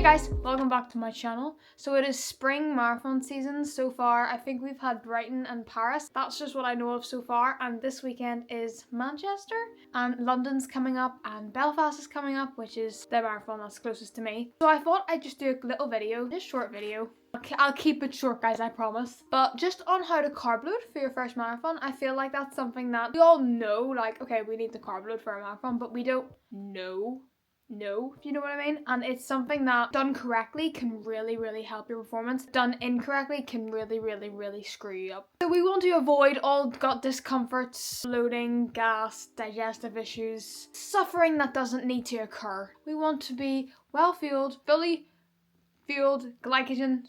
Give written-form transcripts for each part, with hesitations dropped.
Hey guys, welcome back to my channel. So it is spring marathon season so far. I think we've had Brighton and Paris. That's just what I know of so far. And this weekend is Manchester and London's coming up and Belfast is coming up, which is the marathon that's closest to me. So I thought I'd just do a little video, just short video. I'll keep it short guys, I promise. But just on how to carb load for your first marathon, I feel like that's something that we all know, like, okay, we need to carb load for a marathon, but we don't know, if you know what I mean. And it's something that done correctly can really help your performance. Done incorrectly can really screw you up. So we want to avoid all gut discomforts, bloating, gas, digestive issues, suffering that doesn't need to occur. We want to be well fueled, fully filled glycogen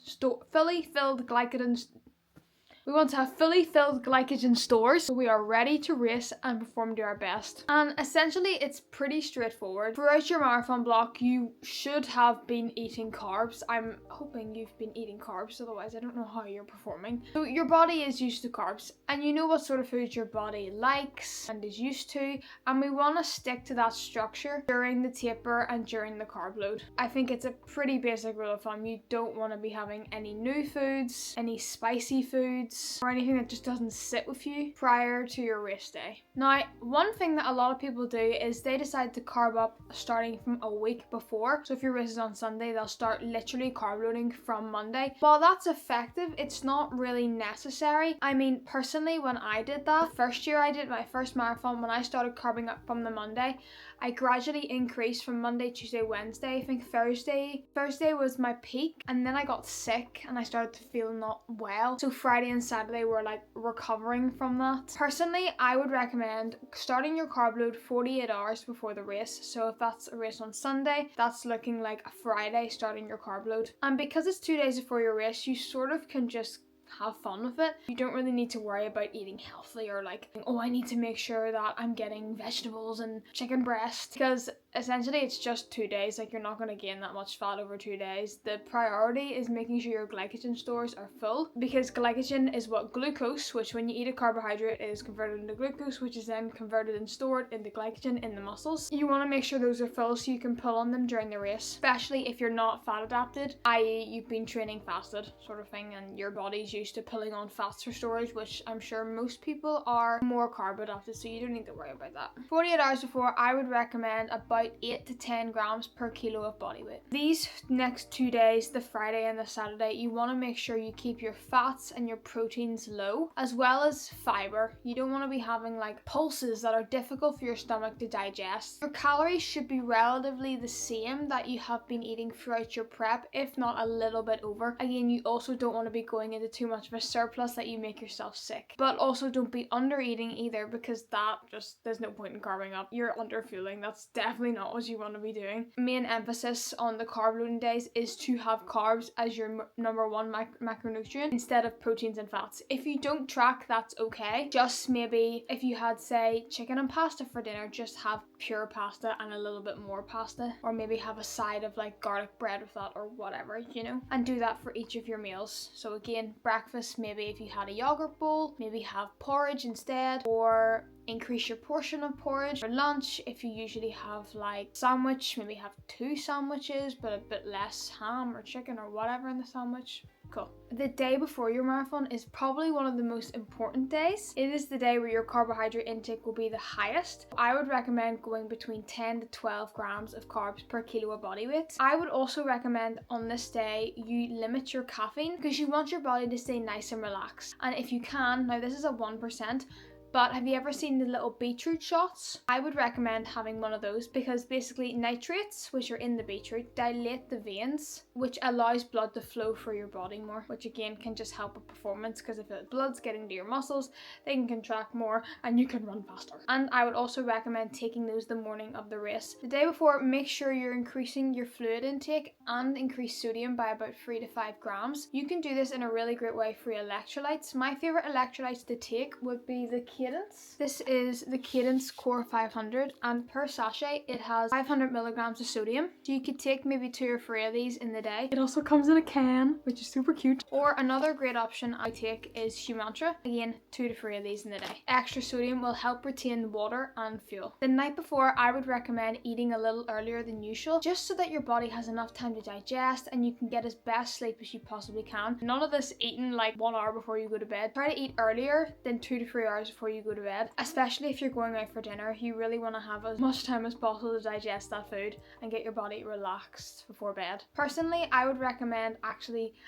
we want to have fully filled glycogen stores so we are ready to race and perform to our best. And essentially it's pretty straightforward. Throughout your marathon block you should have been eating carbs. I'm hoping you've been eating carbs, otherwise I don't know how you're performing. So your body is used to carbs and you know what sort of foods your body likes and is used to, and we want to stick to that structure during the taper and during the carb load. I think it's a pretty basic rule of thumb. You don't want to be having any new foods, any spicy foods, or anything that just doesn't sit with you prior to your race day. Now, one thing that a lot of people do is they decide to carb up starting from a week before. So if your race is on Sunday, they'll start literally carb loading from Monday. While that's effective, it's not really necessary. I mean, personally, when I did that, first year I did my first marathon, when I started carbing up from the Monday, I gradually increased from Monday, Tuesday, Wednesday. I think Thursday was my peak, and then I got sick and I started to feel not well. So Friday and Saturday were like recovering from that. Personally, I would recommend starting your carb load 48 hours before the race. So if that's a race on Sunday, that's looking like a Friday starting your carb load. And because it's 2 days before your race, you sort of can just have fun with it. You don't really need to worry about eating healthy or like, oh, I need to make sure that I'm getting vegetables and chicken breast, because essentially it's just 2 days. Like, you're not going to gain that much fat over 2 days. The priority is making sure your glycogen stores are full, because glycogen is what glucose, which when you eat a carbohydrate is converted into glucose, which is then converted and stored into glycogen in the muscles. You want to make sure those are full so you can pull on them during the race, especially if you're not fat adapted, i.e. you've been training fasted sort of thing and your body's used to pulling on fats for storage, which I'm sure most people are more carb adapted, so you don't need to worry about that. 48 hours before, I would recommend about 8 to 10 grams per kilo of body weight. These next 2 days, the Friday and the Saturday, you want to make sure you keep your fats and your proteins low, as well as fiber. You don't want to be having like pulses that are difficult for your stomach to digest. Your calories should be relatively the same that you have been eating throughout your prep, if not a little bit over. Again, you also don't want to be going into too much of a surplus that you make yourself sick. But also don't be under eating either, because that just, there's no point in carving up. You're under fueling. That's definitely not what you want to be doing. Main emphasis on the carb loading days is to have carbs as your number one macronutrient instead of proteins and fats. If you don't track, that's okay. Just maybe if you had, say, chicken and pasta for dinner, just have pure pasta and a little bit more pasta, or maybe have a side of like garlic bread with that or whatever, you know, and do that for each of your meals. So again, breakfast, maybe if you had a yogurt bowl, maybe have porridge instead, or increase your portion of porridge. For lunch, if you usually have like sandwich, maybe have 2 sandwiches but a bit less ham or chicken or whatever in the sandwich. Cool. The day before your marathon is probably one of the most important days. It is the day where your carbohydrate intake will be the highest. I would recommend going between 10 to 12 grams of carbs per kilo of body weight. I would also recommend on this day you limit your caffeine, because you want your body to stay nice and relaxed. And if you can, now this is a 1%, but have you ever seen the little beetroot shots? I would recommend having one of those, because basically nitrates, which are in the beetroot, dilate the veins, which allows blood to flow through your body more, which again can just help with performance, because if the blood's getting to your muscles, they can contract more and you can run faster. And I would also recommend taking those the morning of the race. The day before, make sure you're increasing your fluid intake and increase sodium by about 3 to 5 grams. You can do this in a really great way for electrolytes. My favorite electrolytes to take would be the Cadence. This is the Cadence Core 500, and per sachet it has 500 milligrams of sodium. So you could take maybe 2 or 3 of these in the day. It also comes in a can, which is super cute. Or another great option I take is Humantra. Again, 2 to 3 of these in the day. Extra sodium will help retain water and fuel. The night before, I would recommend eating a little earlier than usual, just so that your body has enough time to digest and you can get as best sleep as you possibly can. None of this eating like 1 hour before you go to bed. Try to eat earlier than 2 to 3 hours before you go to bed, especially if you're going out for dinner. You really want to have as much time as possible to digest that food and get your body relaxed before bed. Personally, I would recommend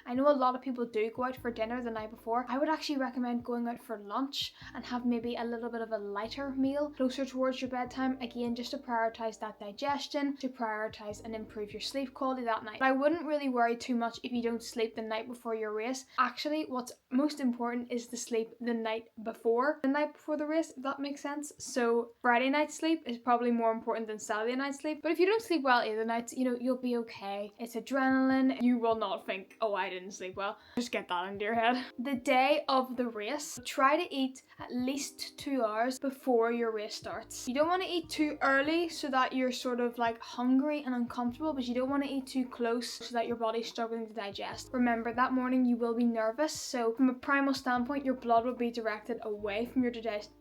I know a lot of people do go out for dinner the night before. I would actually recommend going out for lunch and have maybe a little bit of a lighter meal closer towards your bedtime, again just to prioritize that digestion, to prioritize and improve your sleep quality that night. But I wouldn't really worry too much if you don't sleep the night before your race. Actually, what's most important is to sleep the night before the race, if that makes sense. So Friday night sleep is probably more important than Saturday night sleep. But if you don't sleep well either nights, you'll be okay. It's adrenaline. You will not think, oh, I didn't sleep well. Just get that into your head. The day of the race, try to eat at least 2 hours before your race starts. You don't want to eat too early so that you're sort of like hungry and uncomfortable, but you don't want to eat too close so that your body's struggling to digest. Remember, that morning you will be nervous, so from a primal standpoint, your blood will be directed away from your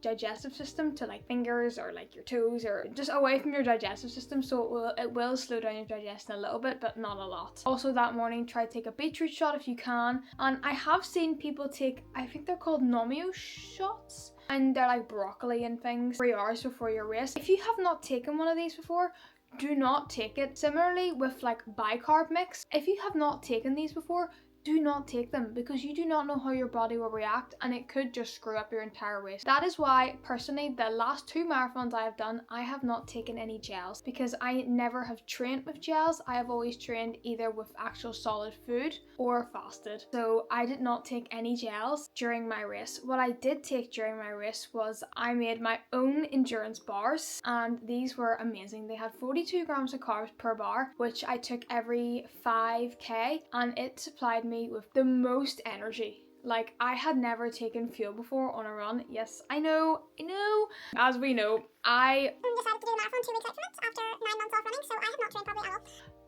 digestive system to like fingers or like your toes, or just away from your digestive system, so it will slow down your digestion a little bit, but not a lot. Also that morning, try to take a beetroot shot if you can, and I have seen people take, I think they're called Nomio shots, and they're like broccoli and things 3 hours before your race. If you have not taken one of these before, do not take it. Similarly with like bicarb mix, if you have not taken these before, do not take them, because you do not know how your body will react and it could just screw up your entire race. That is why, personally, the last 2 marathons I have done, I have not taken any gels, because I never have trained with gels. I have always trained either with actual solid food or fasted. So I did not take any gels during my race. What I did take during my race was I made my own endurance bars, and these were amazing. They had 42 grams of carbs per bar, which I took every 5k, and it supplied me with the most energy. Like, I had never taken fuel before on a run. Yes, I know. As we know, I decided to do a marathon 2 weeks out from it after 9 months off running, so I have not trained probably at all.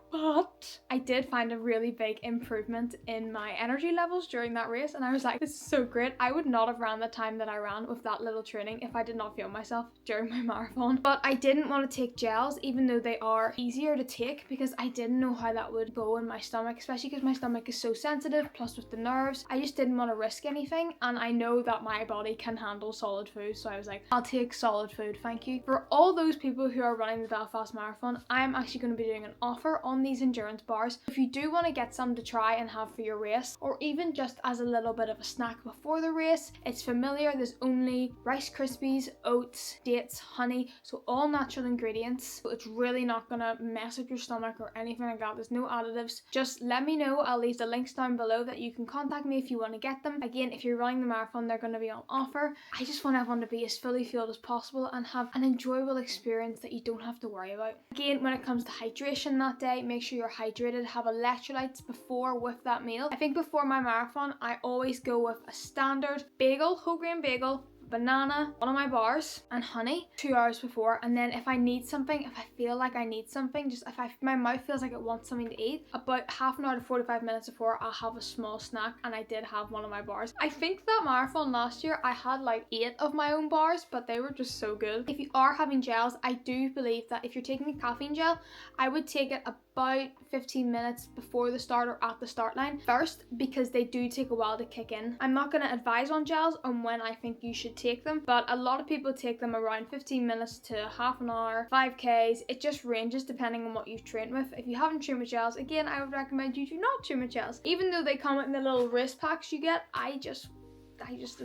But I did find a really big improvement in my energy levels during that race, and I was like, this is so great. I would not have ran the time that I ran with that little training if I did not feel myself during my marathon. But I didn't want to take gels, even though they are easier to take, because I didn't know how that would go in my stomach, especially because my stomach is so sensitive, plus with the nerves. I just didn't want to risk anything, and I know that my body can handle solid food, so I was like, I'll take solid food, thank you. For all those people who are running the Belfast Marathon, I'm actually going to be doing an offer on these endurance bars. If you do want to get some to try and have for your race, or even just as a little bit of a snack before the race, it's familiar. There's only Rice Krispies, oats, dates, honey, so all natural ingredients. So it's really not gonna mess up your stomach or anything like that. There's no additives. Just let me know. I'll leave the links down below that you can contact me if you want to get them. Again, if you're running the marathon, they're going to be on offer. I just want everyone to be as fully fueled as possible and have an enjoyable experience that you don't have to worry about. Again, when it comes to hydration that day, make sure you're hydrated. Have electrolytes before with that meal. I think before my marathon, I always go with a standard bagel, whole grain bagel, banana, one of my bars, and honey 2 hours before. And then if I need something, if I feel like I need something, just if my mouth feels like it wants something to eat, about half an hour to 45 minutes before, I'll have a small snack, and I did have one of my bars. I think that marathon last year I had like 8 of my own bars, but they were just so good. If you are having gels, I do believe that if you're taking a caffeine gel, I would take it about 15 minutes before the start or at the start line first, because they do take a while to kick in. I'm not going to advise on gels on when I think you should take them, but a lot of people take them around 15 minutes to half an hour, 5Ks. It just ranges depending on what you've trained with. If you haven't trained with gels, again, I would recommend you do not train with gels. Even though they come in the little wrist packs you get, I just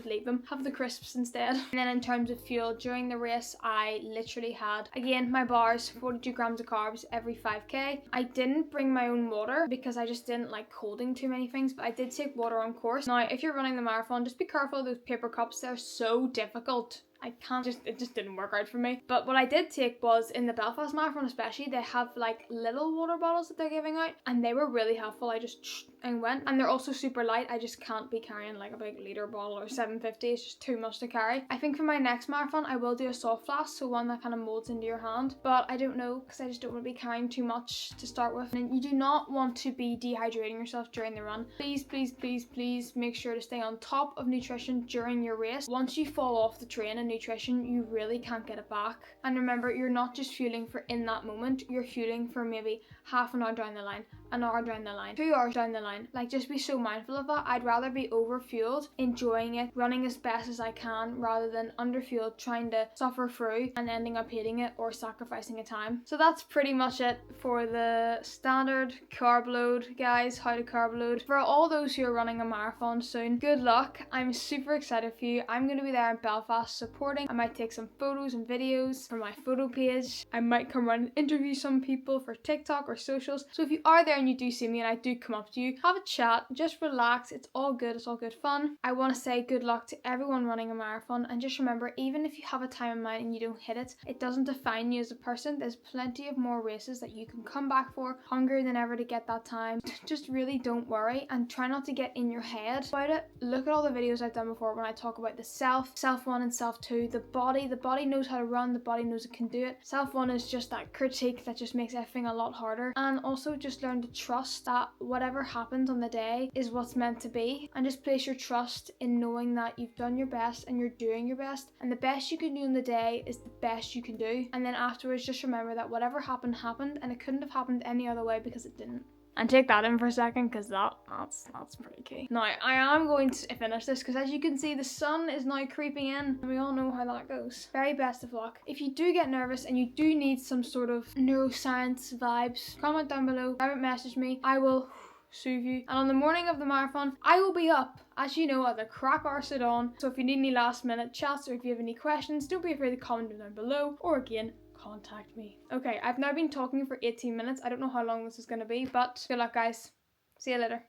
leave them. Have the crisps instead. And then in terms of fuel, during the race, I literally had, again, my bars, 42 grams of carbs every 5k. I didn't bring my own water because I just didn't like holding too many things, but I did take water on course. Now, if you're running the marathon, just be careful of those paper cups. They're so difficult. It just didn't work out for me. But what I did take was, in the Belfast Marathon especially, they have like little water bottles that they're giving out, and they were really helpful. I just and went. And they're also super light. I just can't be carrying like a big liter bottle or 750. It's just too much to carry. I think for my next marathon I will do a soft flask, so one that kind of molds into your hand, but I don't know because I just don't want to be carrying too much to start with. And you do not want to be dehydrating yourself during the run. Please, please, please, please make sure to stay on top of nutrition during your race. Once you fall off the train in nutrition, you really can't get it back. And remember, you're not just fueling for in that moment, you're fueling for maybe half an hour down the line, an hour down the line, 2 hours down the line. Like, just be so mindful of that. I'd rather be overfueled, enjoying it, running as best as I can, rather than underfueled, trying to suffer through and ending up hating it or sacrificing a time. So that's pretty much it for the standard carb load, guys, how to carb load. For all those who are running a marathon soon, good luck. I'm super excited for you. I'm going to be there in Belfast supporting. I might take some photos and videos for my photo page. I might come around and interview some people for TikTok or socials. So if you are there and you do see me and I do come up to you, have a chat, just relax. It's all good. It's all good fun. I want to say good luck to everyone running a marathon, and just remember, even if you have a time in mind and you don't hit it, it doesn't define you as a person. There's plenty of more races that you can come back for, hungrier than ever to get that time. Just really don't worry and try not to get in your head about it. Look at all the videos I've done before when I talk about the self 1 and self 2, the body knows how to run, the body knows it can do it. Self 1 is just that critique that just makes everything a lot harder, and also just learn to trust that whatever happens on the day is what's meant to be, and just place your trust in knowing that you've done your best and you're doing your best, and the best you can do in the day is the best you can do. And then afterwards, just remember that whatever happened, and it couldn't have happened any other way because it didn't. And take that in for a second, because that's pretty key. Now, I am going to finish this because, as you can see, the sun is now creeping in, and we all know how that goes. Very best of luck. If you do get nervous and you do need some sort of neuroscience vibes, comment down below, private message me. I will soothe you. And on the morning of the marathon, I will be up, as you know, at the crack arse at dawn. So if you need any last minute chats or if you have any questions, don't be afraid to comment them down below, or again, contact me. Okay, I've now been talking for 18 minutes. I don't know how long this is going to be, but good luck, guys. See you later.